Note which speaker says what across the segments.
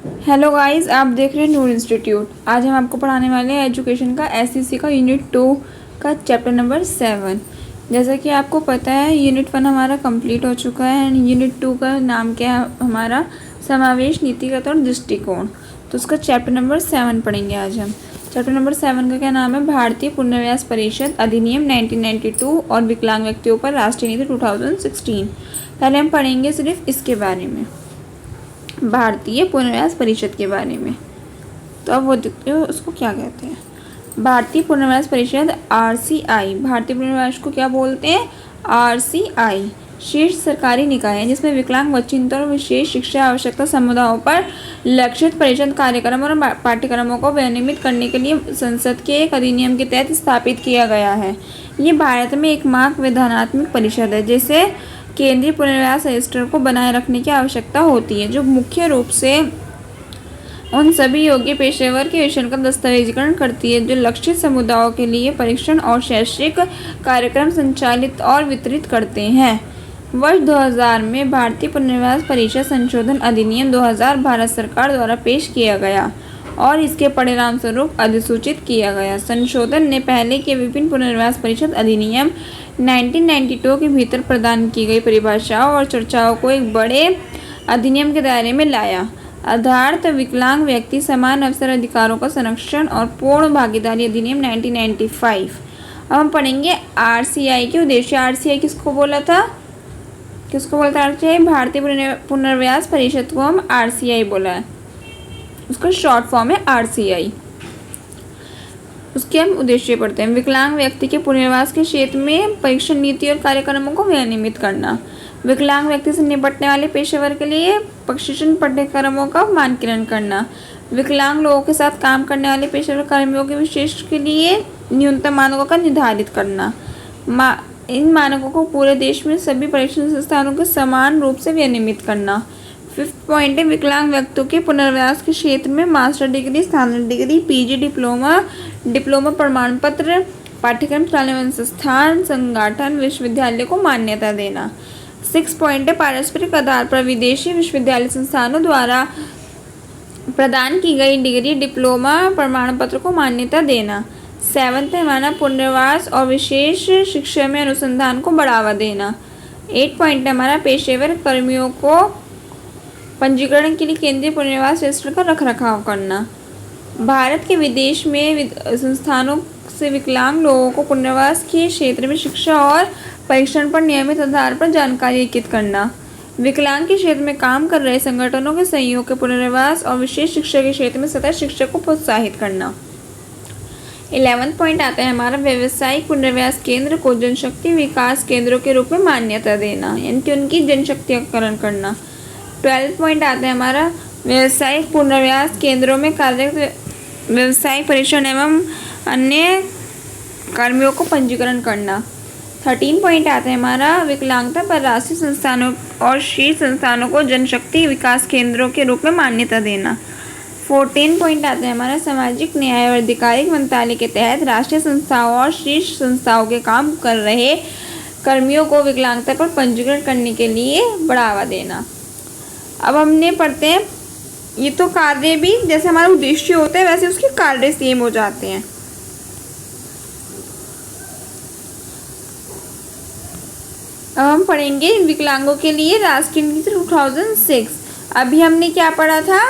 Speaker 1: Hello guys, आप देख रहे हैं नूर इंस्टीट्यूट। आज हम आपको पढ़ाने वाले हैं एजुकेशन का एसईसी का यूनिट 2 का चैप्टर नंबर 7। जैसा कि आपको पता है यूनिट 1 हमारा कंप्लीट हो चुका है एंड यूनिट 2 का नाम क्या है हमारा, समावेश, नीतिगत और दृष्टिकोण। तो उसका चैप्टर नंबर 7 पढ़ेंगे आज हम। चैप्टर नंबर 7 का क्या नाम है, भारतीय पुनर्वास परिषद अधिनियम 1992 और विकलांग व्यक्तियों पर राष्ट्रीय नीति 2016। पहले हम पढ़ेंगे सिर्फ इसके बारे में, भारतीय पुनर्वास परिषद के बारे में। तो अब वो देखते हो उसको क्या कहते हैं। भारतीय पुनर्वास परिषद आरसीआई, भारतीय पुनर्वास को क्या बोलते हैं, आरसीआई, शीर्ष सरकारी निकाय है जिसमें विकलांग, वंचित और विशेष शिक्षा आवश्यकता समुदायों पर लक्षित परिषद कार्यक्रम और पाठ्यक्रमों को विनियमित करने के लिए संसद के एक अधिनियम के तहत स्थापित किया गया है। ये भारत में एकमात्र विधानात्मक परिषद है जिसे केंद्रीय पुनर्वास रजिस्टर को बनाए रखने की आवश्यकता होती है, जो मुख्य रूप से उन सभी योग्य पेशेवर के विषय का दस्तावेजीकरण करती है जो लक्षित समुदायों के लिए परीक्षण और शैक्षिक कार्यक्रम संचालित और वितरित करते हैं। वर्ष 2000 में भारतीय पुनर्वास परिषद संशोधन अधिनियम 2000 भारत सरकार द्वारा पेश किया गया और इसके परिणाम स्वरूप अधिसूचित किया गया। संशोधन ने पहले के विभिन्न पुनर्वास परिषद अधिनियम 1992 के भीतर प्रदान की गई परिभाषाओं और चर्चाओं को एक बड़े अधिनियम के दायरे में लाया। आधारत विकलांग व्यक्ति समान अवसर अधिकारों का संरक्षण और पूर्ण भागीदारी अधिनियम 1995। अब हम पढ़ेंगे आरसीआई के उद्देश्य। आरसीआई किसको बोला था आरसीआई, भारतीय पुनर्वास परिषद को हम आरसीआई बोला है, उसका शॉर्ट फॉर्म है आरसीआई। उसके हम उद्देश्य पढ़ते हैं। विकलांग व्यक्ति के पुनर्वास के क्षेत्र में परीक्षण नीति और कार्यक्रमों को विनियमित करना, विकलांग व्यक्ति से निपटने वाले पेशेवर के लिए प्रशिक्षण पाठ्यक्रमों का मानकीकरण करना, विकलांग लोगों के साथ काम करने वाले पेशेवर कर्मियों के विशेष के लिए न्यूनतम मानकों का निर्धारित करना, इन मानकों को पूरे देश में सभी परीक्षण संस्थानों के समान रूप से विनियमित करना। 5th पॉइंट है, विकलांग व्यक्तियों के पुनर्वास के क्षेत्र में मास्टर डिग्री, स्नातक डिग्री, पीजी, डिप्लोमा प्रमाण पत्र, पाठ्यक्रम चलाने वाले संस्थान, संगठन, विश्वविद्यालय को मान्यता देना। 6th पॉइंट है, पारस्परिक आधार पर विदेशी विश्वविद्यालय संस्थानों द्वारा प्रदान की गई डिग्री, डिप्लोमा प्रमाण पत्र को मान्यता देना। 7th है हमारा, पुनर्वास और विशेष शिक्षा में अनुसंधान को बढ़ावा देना। 8 पॉइंट है हमारा, पेशेवर कर्मियों को पंजीकरण के लिए केंद्रीय पुनर्वास रजिस्टर का रखरखाव करना। भारत के विदेश में संस्थानों से विकलांग लोगों को पुनर्वास के क्षेत्र में शिक्षा और परीक्षण पर नियमित आधार पर जानकारी एकत्रित करना। विकलांग के क्षेत्र में काम कर रहे संगठनों के सहयोग के पुनर्वास और विशेष शिक्षा के क्षेत्र में सतत शिक्षा को प्रोत्साहित करना। 11th पॉइंट आता है हमारा, व्यावसायिक पुनर्वास केंद्र को जनशक्ति विकास केंद्रों के रूप में मान्यता देना, यानी कि उनकी जनशक्तिकरण करना। 12th पॉइंट आता है हमारा, व्यावसायिक पुनर्वास केंद्रों में कार्यरत व्यावसायिक परीक्षण एवं अन्य कर्मियों को पंजीकरण करना। 13 पॉइंट आता है हमारा, विकलांगता पर राष्ट्रीय संस्थानों और शीर्ष संस्थानों को जनशक्ति विकास केंद्रों के रूप में मान्यता देना। 14 पॉइंट आता है हमारा, सामाजिक न्याय और अधिकारिक मंत्रालय के तहत राष्ट्रीय संस्थाओं और शीर्ष संस्थाओं के काम कर रहे कर्मियों को विकलांगता पर पंजीकरण करने के लिए बढ़ावा देना। अब हमने पढ़ते हैं, ये तो कार्य भी जैसे हमारा उद्देश्य होता है वैसे उसके कार्य सेम हो जाते हैं। अब हम पढ़ेंगे विकलांगों के लिए राष्ट्रीय नीति 2006। अभी हमने क्या पढ़ा था,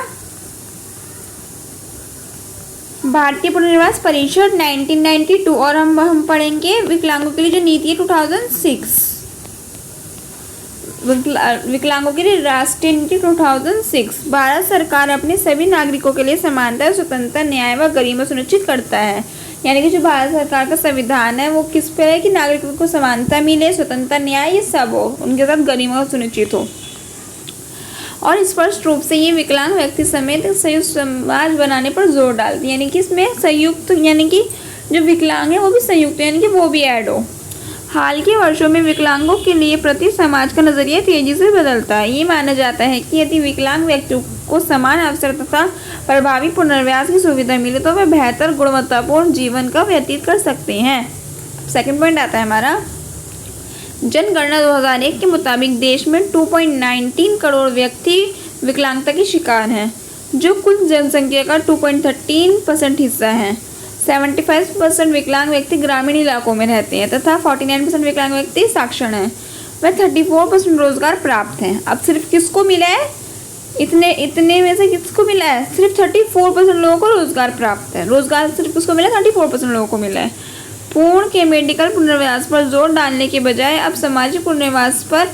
Speaker 1: भारतीय पुनर्वास परिषद 1992 और हम पढ़ेंगे विकलांगों के लिए जो नीति है 2006, विकलांगों के लिए राष्ट्रीय नीति 2006। भारत सरकार अपने सभी नागरिकों के लिए समानता, स्वतंत्रता, न्याय व गरिमा सुनिश्चित करता है। यानी कि जो भारत सरकार का संविधान है वो किस पे है कि नागरिकों को समानता मिले, स्वतंत्रता, न्याय, ये सब हो, उनके साथ गरिमा सुनिश्चित हो। और स्पष्ट रूप से ये विकलांग व्यक्ति समेत संयुक्त समाज बनाने पर जोर डालती है, यानी कि इसमें संयुक्त, यानी कि जो विकलांग है वो भी संयुक्त, यानी कि वो भी ऐड हो। हाल के वर्षों में विकलांगों के लिए प्रति समाज का नजरिया तेजी से बदलता है। ये माना जाता है कि यदि विकलांग व्यक्तियों को समान अवसर तथा प्रभावी पुनर्वास की सुविधा मिले तो वे बेहतर गुणवत्तापूर्ण जीवन का व्यतीत कर सकते हैं। 2nd पॉइंट आता है हमारा, जनगणना 2001 के मुताबिक देश में 2.19 करोड़ व्यक्ति विकलांगता के शिकार हैं। जो कुल जनसंख्या का 2.13% हिस्सा है। 75% विकलांग व्यक्ति ग्रामीण इलाकों में रहते हैं तथा 49% विकलांग व्यक्ति साक्षर हैं। वह 34% रोजगार प्राप्त हैं। अब सिर्फ किसको मिला है, इतने में से किसको मिला है, सिर्फ 34% लोगों को रोजगार प्राप्त है। रोजगार सिर्फ किसको मिला है, 34% लोगों को मिला है। पूर्ण के मेडिकल पुनर्वास पर जोर डालने के बजाय अब सामाजिक पुनर्वास पर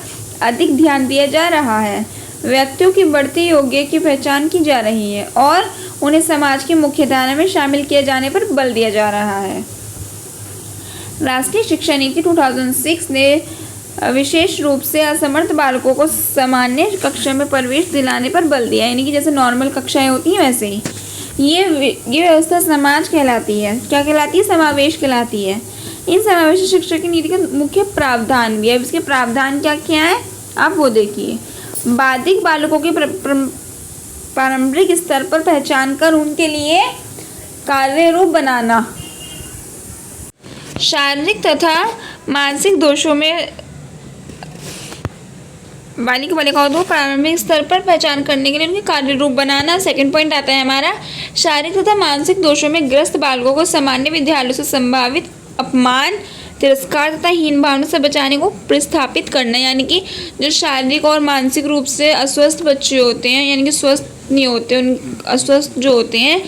Speaker 1: अधिक ध्यान दिया जा रहा है। व्यक्तियों की बढ़ती योग्य की पहचान की जा रही है और उन्हें समाज की मुख्यधारा में शामिल किए जाने पर बल दिया जा रहा है। राष्ट्रीय शिक्षा नीति 2006 ने विशेष रूप से असमर्थ बालकों को सामान्य कक्षा में प्रवेश दिलाने पर बल दिया, यानी कि जैसे नॉर्मल कक्षाएं होती हैं वैसे ही ये व्यवस्था समाज कहलाती है। क्या कहलाती है, समावेश कहलाती है। इन समावेशी शिक्षा की नीति का मुख्य प्रावधान भी है। इसके प्रावधान क्या क्या है आप वो देखिए। बाधिक बालकों के प्रारंभिक स्तर पर पहचान कर उनके लिए कार्य रूप बनाना, शारीरिक तथा मानसिक दोषों में बालिकाओं को प्रारंभिक स्तर पर पहचान करने के लिए उनके कार्य रूप बनाना। सेकंड पॉइंट आता है हमारा, शारीरिक तथा मानसिक दोषों में ग्रस्त बालकों को सामान्य विद्यालयों से संभावित अपमान, तिरस्कार तथा हीन भावना से बचाने को प्रतिस्थापित करना, यानी कि जो शारीरिक और मानसिक रूप से अस्वस्थ बच्चे होते हैं, यानी कि स्वस्थ नहीं होते, उन अस्वस्थ जो होते हैं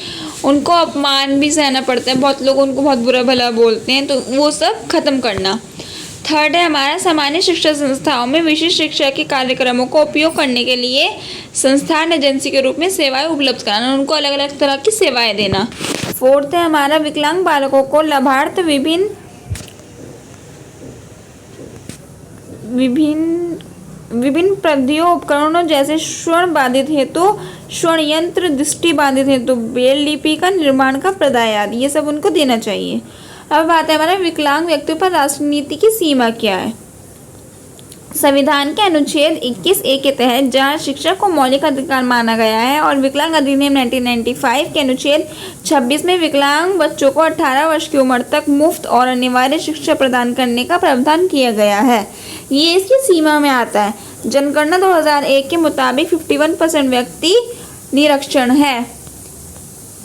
Speaker 1: उनको अपमान भी सहना पड़ता है, बहुत लोग उनको बहुत बुरा भला बोलते हैं, तो वो सब खत्म करना। थर्ड है हमारा, सामान्य शिक्षा संस्थाओं में विशिष्ट शिक्षा के कार्यक्रमों को उपयोग करने के लिए संस्थान एजेंसी के रूप में सेवाएं उपलब्ध कराना, उनको अलग अलग तरह की सेवाएं देना। फोर्थ है हमारा, विकलांग बालकों को लाभार्थ विभिन्न प्रौद्योगिकी उपकरणों जैसे श्रवण बाधित हेतु श्रवण यंत्र, दृष्टि बाधित हेतु ब्रेल लिपि का निर्माण का प्रदाय आदि ये सब उनको देना चाहिए। अब बात है हमारा, विकलांग व्यक्तियों पर राष्ट्रनीति की सीमा क्या है। संविधान के अनुच्छेद 21A के तहत जहां शिक्षा को मौलिक अधिकार माना गया है और विकलांग अधिनियम 1995 के अनुच्छेद 26 में विकलांग बच्चों को 18 वर्ष की उम्र तक मुफ्त और अनिवार्य शिक्षा प्रदान करने का प्रावधान किया गया है। ये इसकी सीमा में आता है। जनगणना 2001 के मुताबिक 51% व्यक्ति निरक्षर है।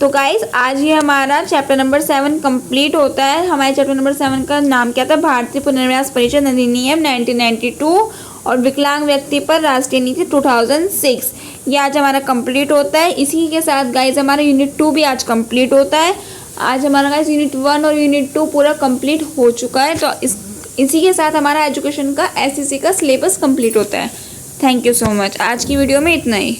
Speaker 1: तो गाइस आज ये हमारा चैप्टर नंबर 7 कंप्लीट होता है। हमारे चैप्टर नंबर 7 का नाम क्या था, भारतीय पुनर्वास परिषद अधिनियम 1992 और विकलांग व्यक्ति पर राष्ट्रीय नीति 2006। ये आज हमारा कंप्लीट होता है। इसी के साथ गाइस हमारा यूनिट 2 भी आज कंप्लीट होता है। आज हमारा गाइस यूनिट 1 और यूनिट 2 पूरा कंप्लीट हो चुका है। तो इसी के साथ हमारा एजुकेशन का SCC का सिलेबस कंप्लीट होता है। Thank you so much. आज की वीडियो में इतना ही।